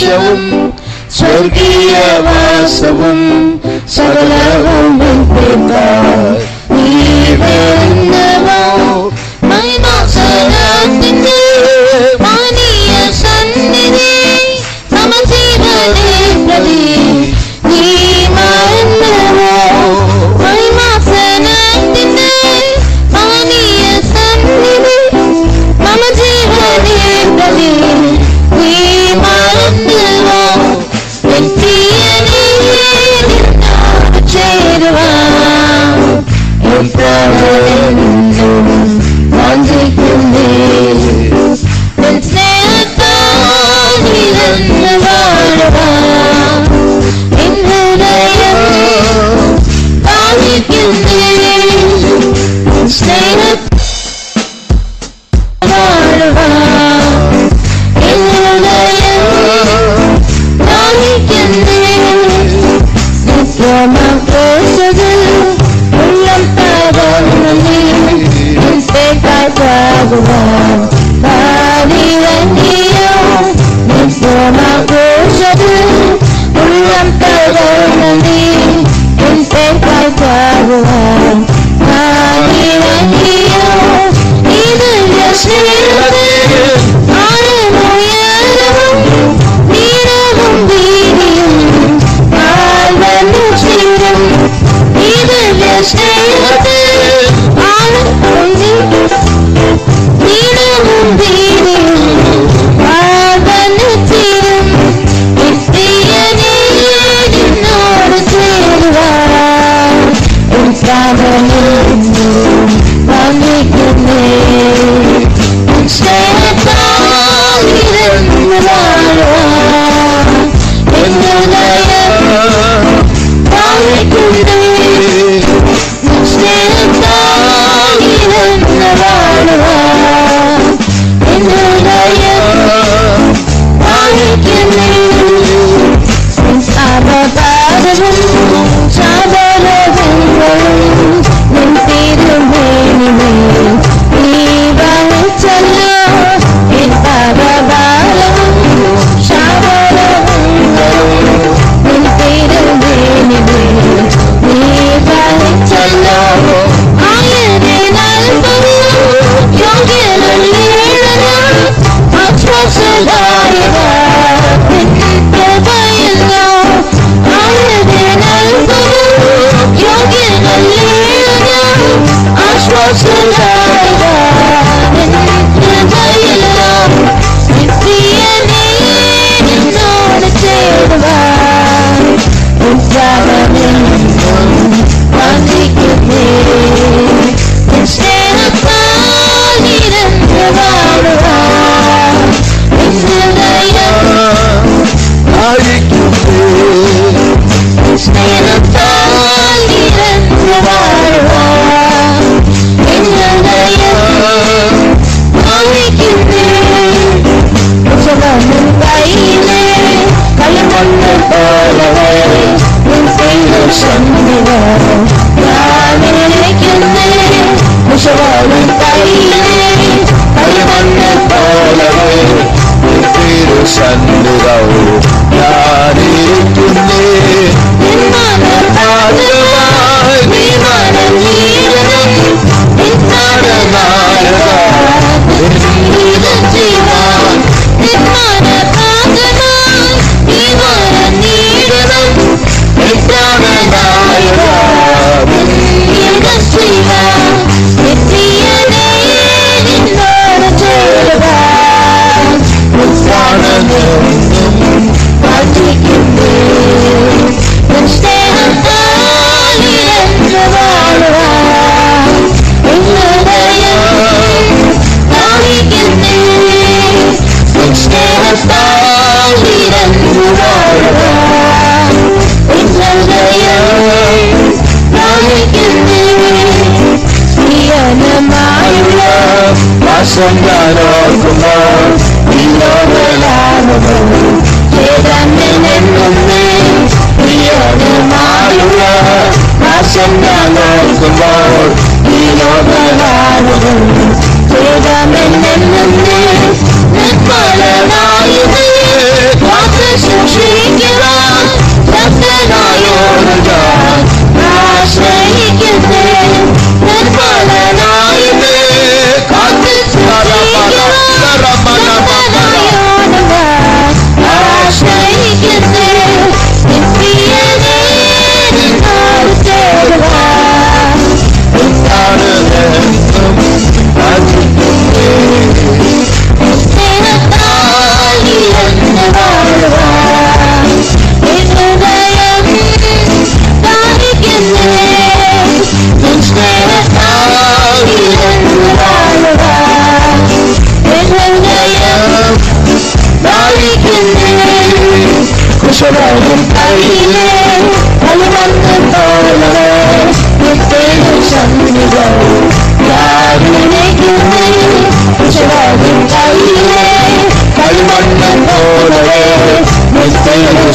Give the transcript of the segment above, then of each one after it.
സന്തോഷവും സ്വർഗീയവാസവും സകലവും നീ വരുന്നവോ മഹിമാസനത്തിന്റെ മാനീയ സന്നിധി സമജീവനെ പ്രതി നീ വരുന്നവോ മഹിമാസനത്തിന്റെ മാനീയ സന്നിധി സമജീവനെ പ്രതി നീ വരുന്നവോ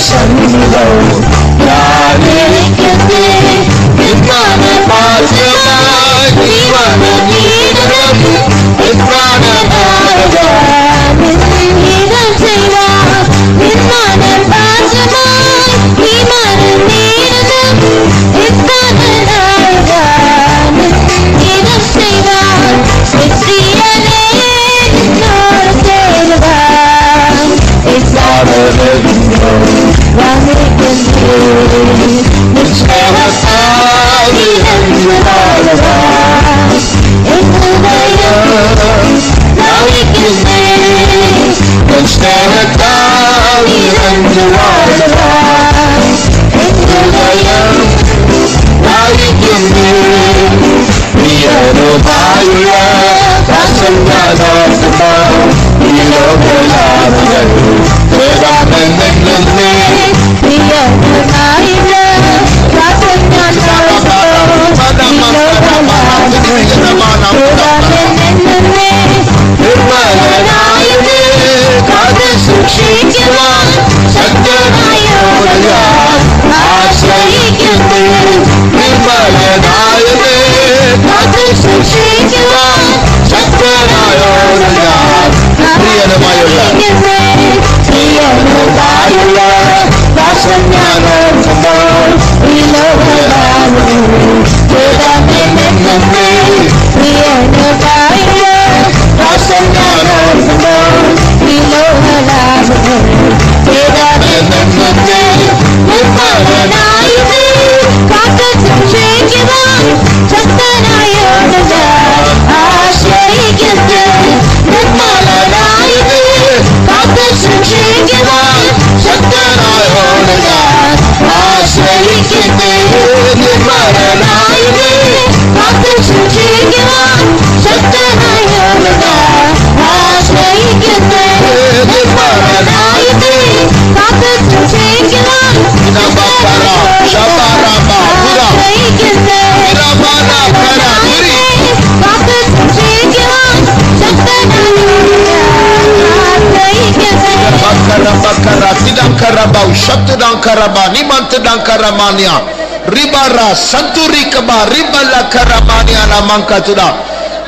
சந்நிதம் யார் இருக்கிறது என்மான பாசமாய் நீவான நீடம் என்மான நீதம் செய்வார் நிர்மாண பாசமாய் நீமான நீடம் என்மான நீதம் செய்வார் வெற்றியலே நின்னோடு சேருவார்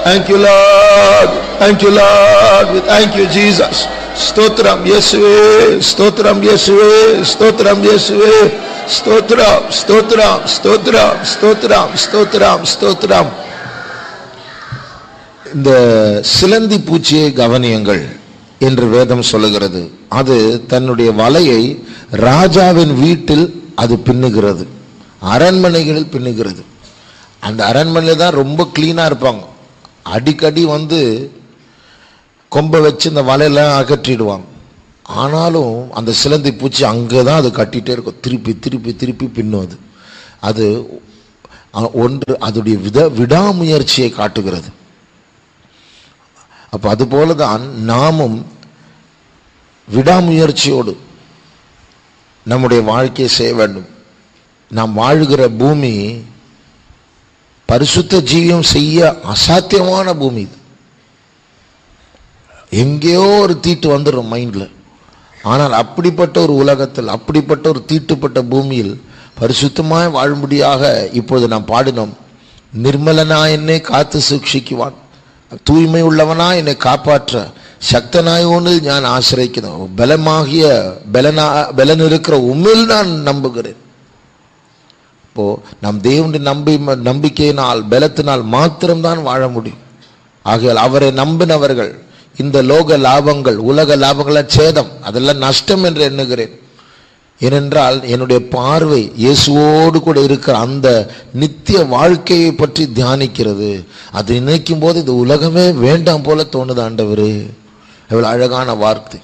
Thank you, Lord. Thank you, Lord. We thank you, Jesus. Stotram Yeshuve, Stotram Yeshuve, Stotram Yeshuve, Stotram, Stotram, Stotram, Stotram, Stotram, Stotram. இந்த சிலந்தி பூச்சியை கவனியுங்கள் என்று வேதம் சொல்லுகிறது. அது தன்னுடைய வலையை ராஜாவின் வீட்டில் அது பின்னுகிறது, அரண்மனைகளில் பின்னுகிறது. அந்த அரண்மனையில் தான் ரொம்ப கிளீனாக இருப்பாங்க. அடிக்கடி வந்து கொம்பை வச்சு இந்த வலையெல்லாம் அகற்றிடுவாங்க. ஆனாலும் அந்த சிலந்தி பூச்சி அங்கே தான் அது கட்டிகிட்டே இருக்கும், திருப்பி திருப்பி திருப்பி பின்னுவது. அது ஒன்று அதோடைய விடாமுயற்சியை காட்டுகிறது. அப்போ அதுபோல தான் நாமும் விடாமுயற்சியோடு நம்முடைய வாழ்க்கையை செய்ய வேண்டும். நாம் வாழுகிற பூமி பரிசுத்த ஜீவியம் செய்ய அசாத்தியமான பூமி. இது எங்கேயோ ஒரு தீட்டு வந்துடும் மைண்டில். ஆனால் அப்படிப்பட்ட ஒரு உலகத்தில், அப்படிப்பட்ட ஒரு தீட்டுப்பட்ட பூமியில் பரிசுத்தமாய் வாழும்படியாக இப்பொழுது நாம் பாடினோம். நிர்மலனா என்னை காத்து சூக்ஷிக்குவான், தூய்மை உள்ளவனா என்னை காப்பாற்ற சக்தனாய் ஒன்று நான் ஆசிரிக்கிறேன். பலமாகிய பலன் இருக்கிற உண்மையில் நான் நம்புகிறேன். இப்போ நம் தேவனுடைய நம்பிக்கையினால் பலத்தினால் மாத்திரம்தான் வாழ முடியும். ஆகையால் அவரை நம்பினவர்கள் இந்த லோக லாபங்கள், உலக லாபங்கள சேதம், அதெல்லாம் நஷ்டம் என்று எண்ணுகிறேன். ஏனென்றால் என்னுடைய பார்வை இயேசுவோடு கூட இருக்கிற அந்த நித்திய வாழ்க்கையை பற்றி தியானிக்கிறது. அது நினைக்கும் போது இந்த உலகமே வேண்டாம் போல தோணுது. ஆண்டவரே, எவ்வளவு அழகான வார்த்தை.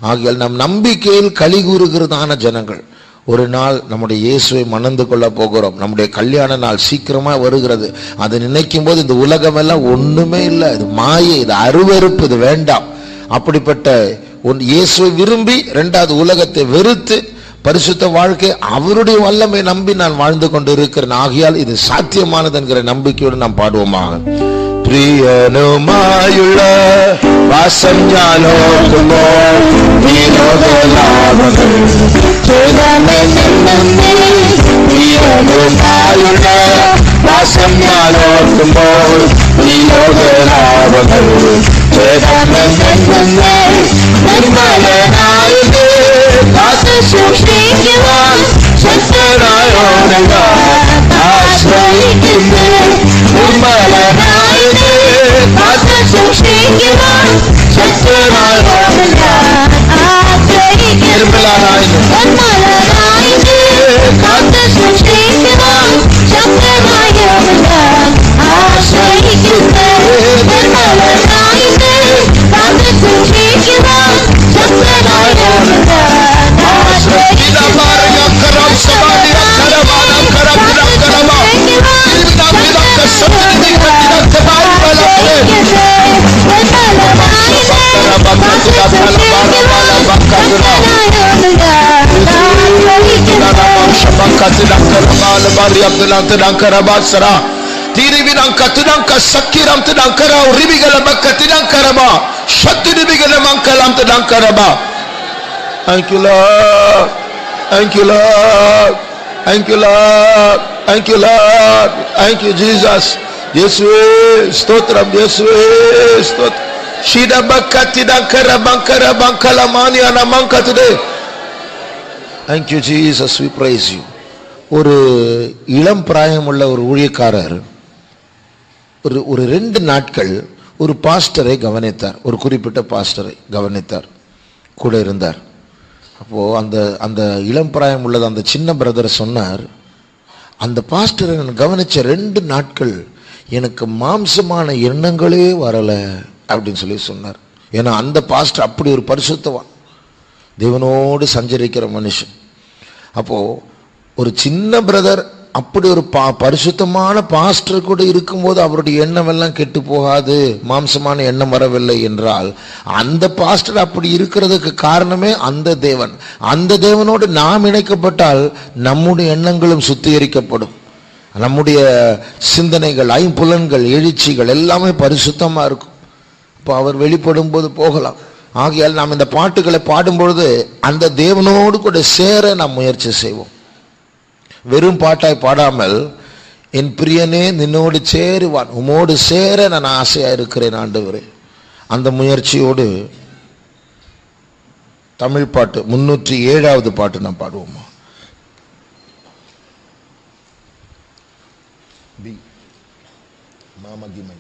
ஆகையால் நம் நம்பிக்கையில் களி கூறுகிறதான ஜனங்கள் ஒரு நாள் நம்முடைய இயேசுவை மணந்து கொள்ள போகிறோம். நம்முடைய கல்யாண நாள் சீக்கிரமா வருகிறது. அதை நினைக்கும் போது இந்த உலகம் எல்லாம் ஒண்ணுமே இல்லை, இது மாயை, இது அருவருப்பு, இது வேண்டாம். அப்படிப்பட்ட இயேசுவை விரும்பி இரண்டாவது உலகத்தை வெறுத்து பரிசுத்த வாழ்க்கை அவருடைய வல்லமை நம்பி நான் வாழ்ந்து கொண்டு இருக்கிறேன். ஆகையால் இது சாத்தியமானது என்கிற நம்பிக்கையோடு நாம் பாடுவோமாக. പ്രിയനുമായുള്ള വാസം ഞാൻ ഓർക്കുമ്പോൾ ഈ ലോകലാഭങ്ങൾ പ്രിയനുമായുള്ള വാസം ഞാൻ ഓർക്കുമ്പോൾ ഈ ലോകലാഭങ്ങൾ നിർമ്മലനായത് കാത്തു സൂക്ഷിക്കുവാൻ ശക്തനായോരങ്ങ ആശ്രയിക്കുന്നു. നിർമ്മലനായത് കാത്തു സൂക്ഷിക്കുവാൻ ശക്തനായോരങ്ങ ആശ്രയിക്കുന്നു. നിർമ്മലനായത് കാത്തു സൂക്ഷിക്കുവാൻ ശക്തനായോരങ്ങ ആശ്രയിക്കുന്നു. നിർമ്മലനായത് കാത്തു സൂക്ഷിക്കുവാൻ ശക്തനായോരങ്ങ ആശ്രയിക്കുന്നു. Thank you, Lord. Thank you, Lord. Thank you, Lord. Thank you, Lord. Thank you, Jesus. Yesue stotram, Yesue stotram. Shida bakati dankara bankara bankala mani anamanka today. Thank you, Jesus. We praise you. ஒரு இளம் பிராயமுள்ள ஒரு ஊழியக்காரர் ஒரு 2 நாட்கள் ஒரு பாஸ்டரை கவனித்தார். ஒரு குறிப்பிட்ட பாஸ்டரை கவனித்தார், கூட இருந்தார். அப்போ அந்த இளம் பிராயம் உள்ளது அந்த சின்ன பிரதர் சொன்னார், அந்த பாஸ்டரை நான் கவனிச்ச 2 நாட்கள் எனக்கு மாம்சமான எண்ணங்களே வரல அப்படின்னு சொல்லி சொன்னார். ஏன்னா அந்த பாஸ்டர் அப்படி ஒரு பரிசுத்தவான், தேவனோடு சஞ்சரிக்கிற மனுஷன். அப்போ ஒரு சின்ன பிரதர் அப்படி ஒரு பரிசுத்தமான பாஸ்டர் கூட இருக்கும்போது அவருடைய எண்ணம் எல்லாம் கெட்டு போகாது, மாம்சமான எண்ணம் வரவில்லை என்றால் அந்த பாஸ்டர் அப்படி இருக்கிறதுக்கு காரணமே அந்த தேவன். அந்த தேவனோடு நாம் இணைக்கப்பட்டால் நம்முடைய எண்ணங்களும் சுத்திகரிக்கப்படும், நம்முடைய சிந்தனைகள், ஐம்புலன்கள், எழுச்சிகள் எல்லாமே பரிசுத்தமா இருக்கும். இப்போ அவர் வெளிப்படும் போது போகலாம். ஆகையால் நாம் இந்த பாட்டுகளை பாடும்பொழுது அந்த தேவனோடு கூட சேர நாம் முயற்சி செய்வோம். வெறும் பாட்டாய் பாடாமல், என் பிரியனே நின்னோடு சேருவான், உமோடு சேர நான் ஆசையா இருக்கிறேன் ஆண்டவரே, அந்த முயற்சியோடு தமிழ் பாட்டு 307வது பாட்டு நாம் பாடுவோமா? மாமகிமை.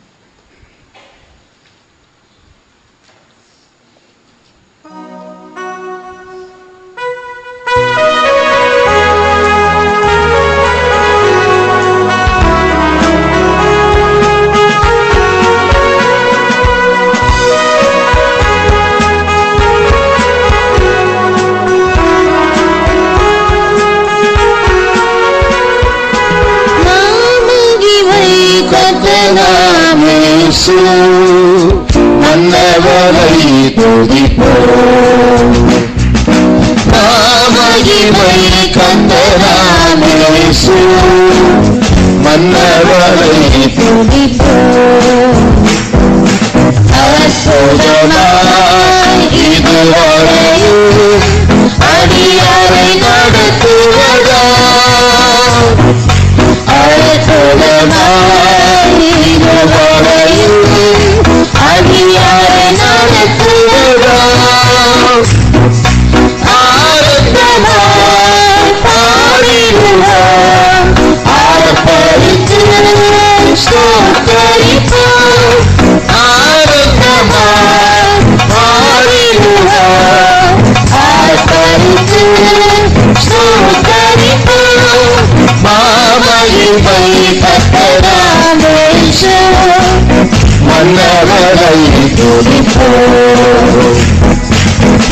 மன்னவரை துதிப்போம், மகிமை கந்தராமேசு, மன்னவரை துதிப்போம். அற்புதமாய் இதுவரையும் அடியாரை நடத்துவதா, அற்புதமாய் இதுவரையும் அடியாரை நடத்துவதா, ஆனந்தமாய் பாடிடுவோம், ஆர்ப்பரித்து ஸ்தோத்தரிப்போம், ஆனந்தமாய் பாடிடுவோம், ஆர்ப்பரித்து ஸ்தோத்தரிப்போம். மாமகிமை கர்த்தராமேசு, மன்னவரை துதிப்போம்,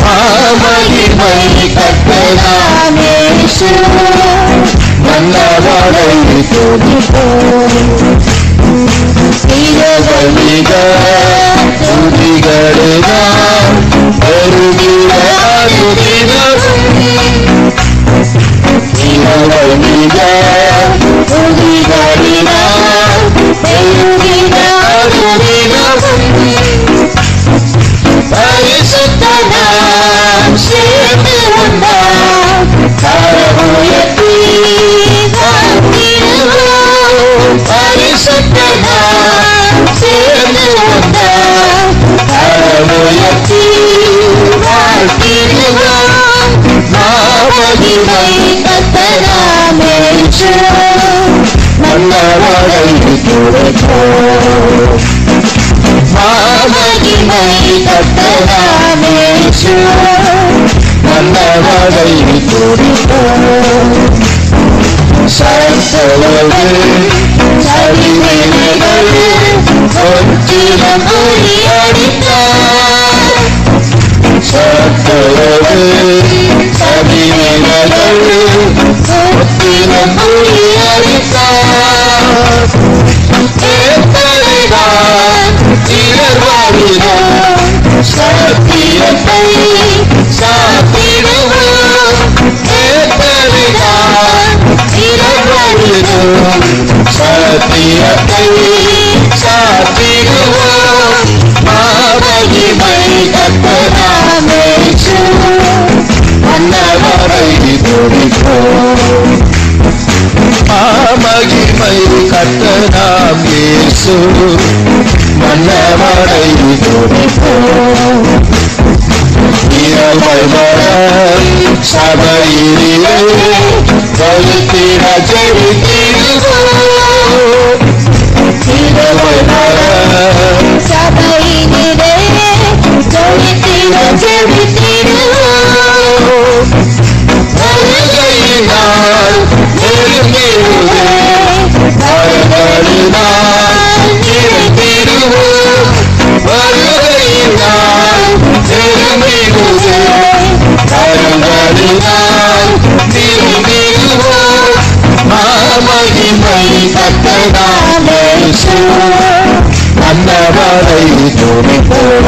மாமகிமை கர்த்தராமேசு, மன்னவரை துதிப்போம். இரவு மிக துதிகளுதான் பெருகிற அனுதினமும், இரவு மிக துதிகளினால் பெருகிற அனுதினமும். மகிமை கர்த்தராமே மன்னவரை துதிப்போம் மகிமை கர்த்தராமே மன்னவரை துதிப்போம் சர்வலோகே சரிநிலைகள் ஒன்றிலும் முறியடித்தார் சர்வலோகே சரிநிலைகள் ஒன்றிலும் முறியடித்தார் ஏற்படுவார் திரவாரிடம் சத்தியத்தை சாத்திடுவோம் ஏற்படுவார் திரவாரிடம் சத்தியத்தை சாத்திடுவோம் மகிமை கர்த்தராமே மன்னவரை துதிப்போம் மகிமை கர்த்தராம் இயேசு மன்னவரை துதிப்போம் இரவை மரம் சபையிலே தொழுத்திட ஜெபித்திடுவோம் இரவை மரம் சபையிலே தொழுத்திட ஜெபித்திடுவோம் வருகையினால் நெருங்கிடுவே வருகையினால் நிறைந்திடுவோம் வருகையினால் நெருங்கிடுவே வருகையினால் நிறைந்திடுவோம் மகிமை கர்த்தராமே மன்னவரை துதிப்போம்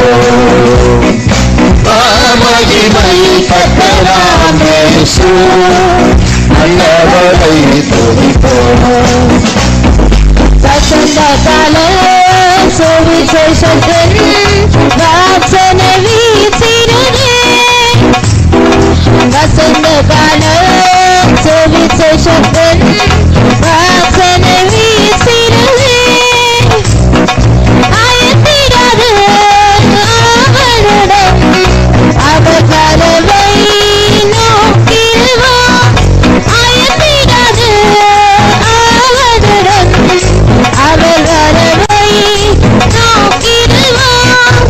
மகிமை கர்த்தராமே மன்னவரை துதிப்போம் வசந்த கால சுவிசேஷத்தின் வாசனை வீசிடுதே வசந்த கால சுவிசேஷத்தின் வாசனை வீசிடுதே ஆயத்திடாது அவரிடம் அவர் கரவை நோக்கிடுவார் ஆயத்திடாது அவரிடம் அவர் கரவை நோக்கிடுவார்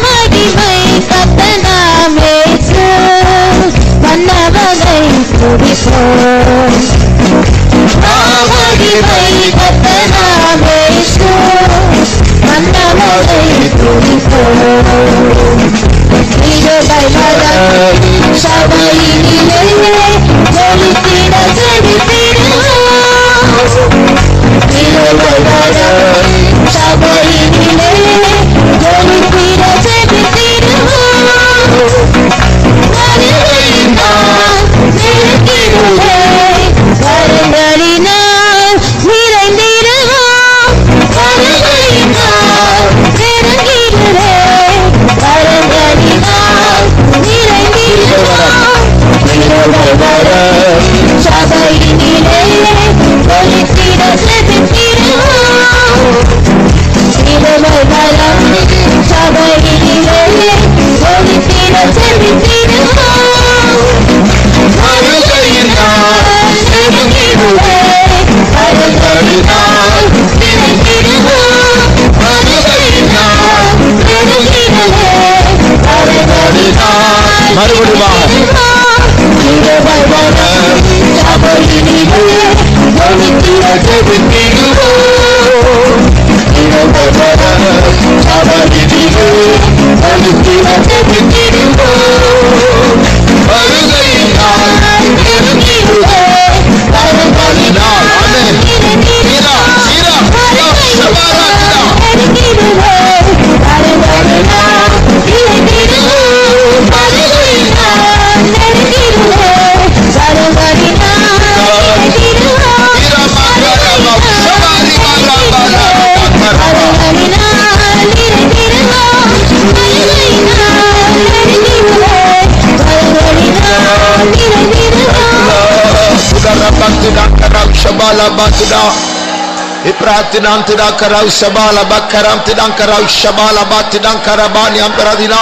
மகிமை கர்த்தராமே மன்னவரை துதிப்போம் மகிமை கர்த்தராமே மன்னவரை துதிப்போம் இரவை மரம் சபையிலே தொழுத்திட ஜெபித்திடுவோம் இரவை மரம் சபையிலே தொழுத்திட ஜெபித்திடுவோம் வருகையினால் நெருங்கிடுவே வருங்களினால் நிறைந்திடுவோம் வருகையினால் நெருங்கிடுவே வருங்களினால் நிறைந்திடுவோம் இரவை மரம் சபையிலே தொழுத்திட ஜெபித்திடுவோம் இரவை மரம் சபையிலே தொழுத்திட ஜெபித்திடுவோம் வருகையினால் நெருங்கிடுவே வருகளினால் நிறைந்திடுவோம் வருகையினால் நெருங்கிடுவே வருகளினால் மறுபடியும் இரவை மரம் சபையிலே தொழுத்திட ஜெபித்திடுவோம் இரவை மரம் சபையிலே தொழுத்திட ஜெபித்திடுவோம் வருகையினால் நெருங்கிடுவே வருகளினால் Ipratinan tidak kerau sabala bakaram tidak kerau sabala bat tidak karabani amperadina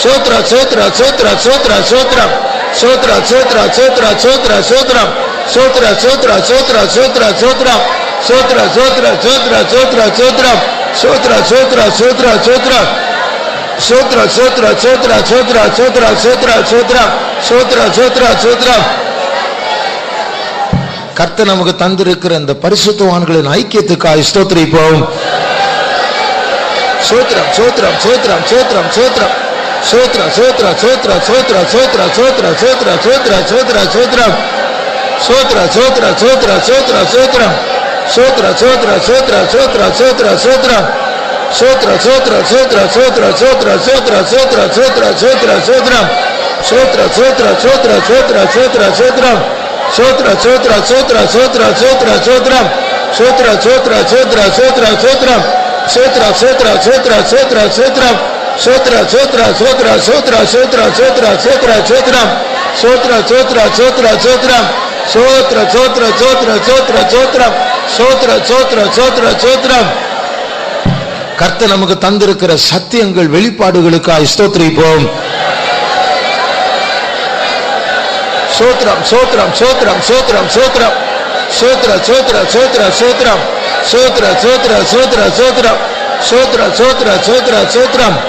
சோத்ரா சோத்ரா சோத்ரா சோத்ரா சோத்ரம் சோத்ரா சோத்ரா சோத்ரா சோத்ரா சோத்ரம் சோத்ரா சோத்ரா சோத்ரா சோத்ரா சோத்ரம் சோத்ரா சோத்ரா சோத்ரா சோத்ரா சோத்ரம் சோத்ரா சோத்ரா சோத்ரா சோத்ரா சோத்ரா சோத்ரா சோத்ரா சோத்ரா சோத்ரா சோத்ரா சோத்ரா சோத்ரா சோத்ரா சோத்ரா. கர்த்தர் நமக்கு தந்திருக்கிற இந்த பரிசுத்தவான்களின் ஐக்கியத்துக்காக ஸ்தோத்திரிப்போம். சோத்ரம் சோத்ரம் சோத்ரம் சோத்ரம் சோத்ரம் சோத்ரா சோத்ரா சோத்ரா சோத்ரா சோத்ரா சோத்ரா சோத்ரா சோத்ரா சோத்ரா சோத்ரம் சோத்ரா சோத்ரா சோத்ரா சோத்ரா சோத்ரம் சோத்ரா சோத்ரா சோத்ரா சோத்ரா சோத்ரா சோத்ரம் சோத்ரா சோத்ரா சோத்ரா சோத்ரா சோத்ரா சோத்ரா சோத்ரா சோத்ரா சோத்ரா சோத்ரம் சோத்ரா சோத்ரா சோத்ரா சோத்ரா சோத்ரா சோத்ரம் சோத்ரா சோத்ரா சோத்ரா சோத்ரா சோத்ரா சோத்ரம் சோத்ரா சோத்ரா சோத்ரா சோத்ரா சோத்ரம் சோத்ரா சோத்ரா சோத்ரா சோத்ரா சோத்ரம் சோத்ரா சோத்ரா சோத்ரா சோத்ரா சோத்ரா சோத்ரா சோத்ரா சோத்ரம் சோத்ரா சோத்ரா சோத்ரா சோத்ரம் சோத்ரா சோத்ரா சோத்ரா சோத்ரா சோத்ரம் சோத்ரா சோத்ரா சோத்ரா சோத்ரம். கர்த்தர் நமக்கு தந்திருக்கிற சத்தியங்கள் வெளிப்பாடுகளுக்காக ஸ்தோத்திரிப்போம். சோத்ரம் சோத்ரம் சோத்ரம் சோத்ரம் சோத்ரம் சோத்ரா சோத்ரா சோத்ரா சோத்ரம் சோத்ரா சோத்ரா சோத்ரா சோத்ரம் சோத்ரா சோத்ரா சோத்ரா சோத்ரம்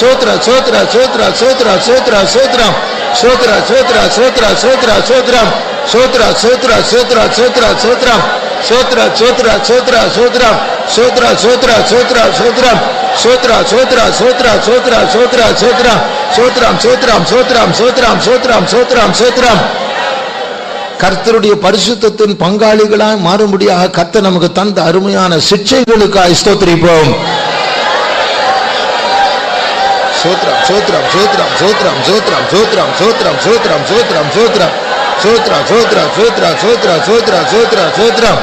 சோத்ரா சோத்ரா சோத்ரா சோத்ரா சோத்ரா சோத்ரம் சோத்ரா சோத்ரா சோத்ரா சோத்ரா சோத்ரம் சோத்ரா சோத்ரா சோத்ரா சோத்ரா சோத்ரம் சோத்ரா சோத்ரா சோத்ரா சோத்ரம் சோத்ரா சோத்ரா சோத்ரா சோத்ரம் சோத்ரா சோத்ரா சோத்ரா சோத்ரா சோத்ரா சோத்ரம் சோத்ரம் சோத்ரம் சோத்ரம் சோத்ரம் சோத்ரம் சோத்ரம் சோத்ரம். கர்த்தருடைய பரிசுத்தத்தின் பங்காளிகளாய் மாறும்படியாக கர்த்தர் நமக்கு தந்த அருமையான சிட்சைகளுக்காக ஸ்தோத்திரிப்போம். சோத்ரம் சோத்ரம் சோத்ரம் சோத்ரம் சோத்ரம் சோத்ரம் சோத்ரம் சோத்ரம் சோத்ரம் சோத்ரம் சோத்ரா சோத்ரா சோத்ரா சோத்ரா சோத்ரா சோத்ரா சோத்ரம்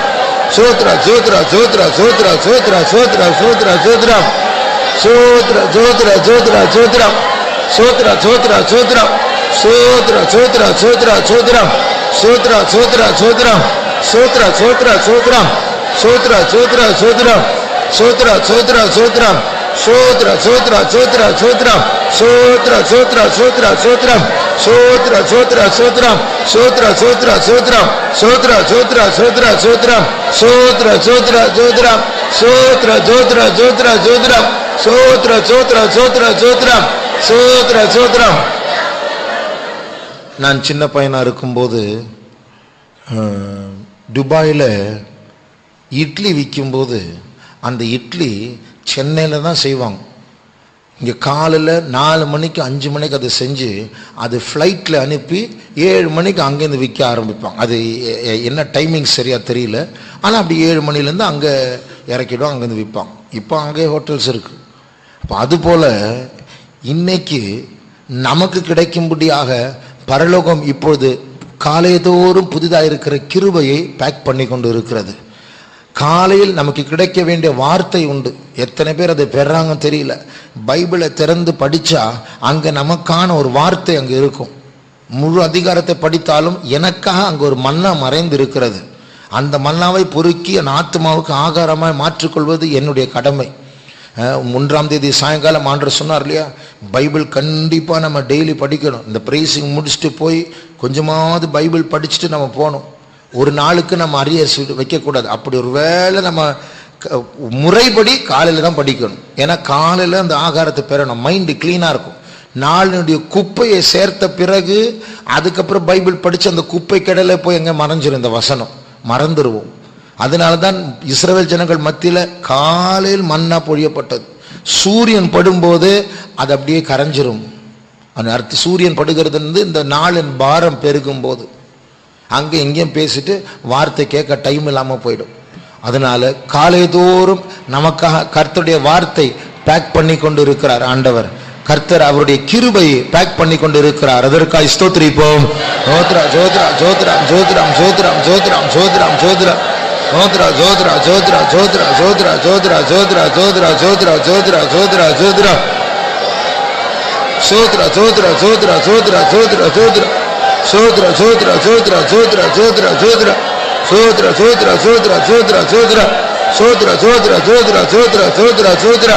சோத்ரா சோத்ரா சோத்ரா சோத்ரா சோத்ரா சோத்ரா சோத்ரா சோத்ரம் சோத்ரா சோத்ரா சோத்ரா சோத்ரம் சோத்ரா சோத்ரா சோத்ரம் சோத்ரா சோத்ரா சோத்ரா சோத்ரம் சோத்ரா சோத்ரா சோத்ரம் சோத்ரா சோத்ரா சோத்ரம் சோத்ரா சோத்ரா சோத்ரம் சோத்ரா சோத்ரா சோத்ரம் சோத்ரா சோத்ரா சோத்ரா சோத்ரம் சோத்ரா சோத்ரா சோத்ரா சோத்ரம் சோத்ரா சோத்ரா சோத்ரம் சோத்ரா சோத்ரா சோத்ரம் சோத்ரா சோத்ரா சோத்ரா சோத்ரம் சோத்ரா சோத்ரா சோத்ரம் சோத்ரா சோத்ரா சோத்ரா சோத்ரம் சோத்ரா சோத்ரா சோத்ரா சோத்ரம் சோத்ரா சோத்ரம். நான் சின்ன பையனா இருக்கும்போது துபாயில் இட்லி விற்கும்போது அந்த இட்லி சென்னையில் தான் செய்வாங்க. இங்கே காலையில் 4 மணிக்கு 5 மணிக்கு அதை செஞ்சு அது ஃப்ளைட்டில் அனுப்பி 7 மணிக்கு அங்கேருந்து விற்க ஆரம்பிப்பாங்க. அது என்ன டைமிங் சரியாக தெரியல, ஆனால் அப்படி 7 மணிலேருந்து அங்கே இறக்கிடும், அங்கேருந்து விற்பாங்க. இப்போ அங்கே ஹோட்டல்ஸ் இருக்குது. அப்போ அதுபோல் இன்னைக்கு நமக்கு கிடைக்கும்படியாக பரலோகம் இப்பொழுது காலைதோறும் புதிதாக இருக்கிற கிருபையை பேக் பண்ணி கொண்டு இருக்கிறது. காலையில் நமக்கு கிடைக்க வேண்டிய வார்த்தை உண்டு. எத்தனை பேர் அதை பெறாங்க தெரியல. பைபிளை திறந்து படித்தா அங்கே நமக்கான ஒரு வார்த்தை அங்கே இருக்கும். முழு அதிகாரத்தை படித்தாலும் எனக்காக அங்கே ஒரு மன்னா மறைந்து இருக்கிறது. அந்த மன்னாவை பொறுக்கி என் ஆத்மாவுக்கு ஆகாரமாய் மாற்றிக்கொள்வது என்னுடைய கடமை. 1ஆம் தேதி சாயங்காலம் ஆண்டவர் சொன்னார் இல்லையா, பைபிள் கண்டிப்பாக நம்ம டெய்லி படிக்கணும். இந்த ப்ரைஸிங் முடிச்சுட்டு போய் கொஞ்சமாவது பைபிள் படிச்சுட்டு நம்ம போகணும். ஒரு நாளுக்கு நம்ம அரியர்ஸ் வைக்கக்கூடாது. அப்படி ஒரு வேளை நம்ம முறைப்படி காலையில் தான் படிக்கணும். ஏன்னா காலையில் அந்த ஆகாரத்தை பெறணும், மைண்டு கிளீனாக இருக்கும். நாளினுடைய குப்பையை சேர்த்த பிறகு அதுக்கப்புறம் பைபிள் படித்து அந்த குப்பை கடலை போய் எங்கே மறைஞ்சிரும், இந்த வசனம் மறந்துடுவோம். அதனால தான் இஸ்ரவேல் ஜனங்கள் மத்தியில் காலையில் மன்னா பொழியப்பட்டது. சூரியன் படும்போது அது அப்படியே கரைஞ்சிரும். அந்த அர்த்தம் சூரியன் படுகிறது இந்த நாளின் பாரம் பெருகும் போது அங்கே எங்கேயும் பேசிட்டு வார்த்தை கேட்க டைம் இல்லாமல் போயிடும். அதனால காலைதோறும் நமக்காக கர்த்தருடைய வார்த்தை பேக் பண்ணி கொண்டு இருக்கிறார் ஆண்டவர். கர்த்தர் அவருடைய கிருபையை பேக் பண்ணி கொண்டு இருக்கிறார். அதற்காக ஸ்தோத்திரிப்போம். ஜோத்ரா ஜோத்ரா ஜோத்ரா ஜோத்ரம் ஜோத்ரம் ஜோத்ரம் ஜோத்ரம் ஜோத்ரம் ஜோத்ரா ஜோத்ரா ஜோத்ரா ஜோத்ரா ஜோத்ரா ஜோத்ரா ஜோத்ரா ஜோத்ரா ஜோத்ரா ஜோத்ரா ஜோத்ரா ஜோத்ரா சோத்ரா ஜோத்ரா ஜோத்ரா ஜோத்ரா ஜோத்ரா ஜோத்ரா சோத்ரா ஜோத்ரா ஜோத்ரா ஜோத்ரா ஜோத்ரா ஜோத்ரா சோத்ரா ஜோத்ரா ஜோத்ரா ஜோத்ரா ஜோத்ரா சோத்ரா ஜோத்ரா ஜோத்ரா ஜோத்ரா ஜோத்ரா ஜோத்ரா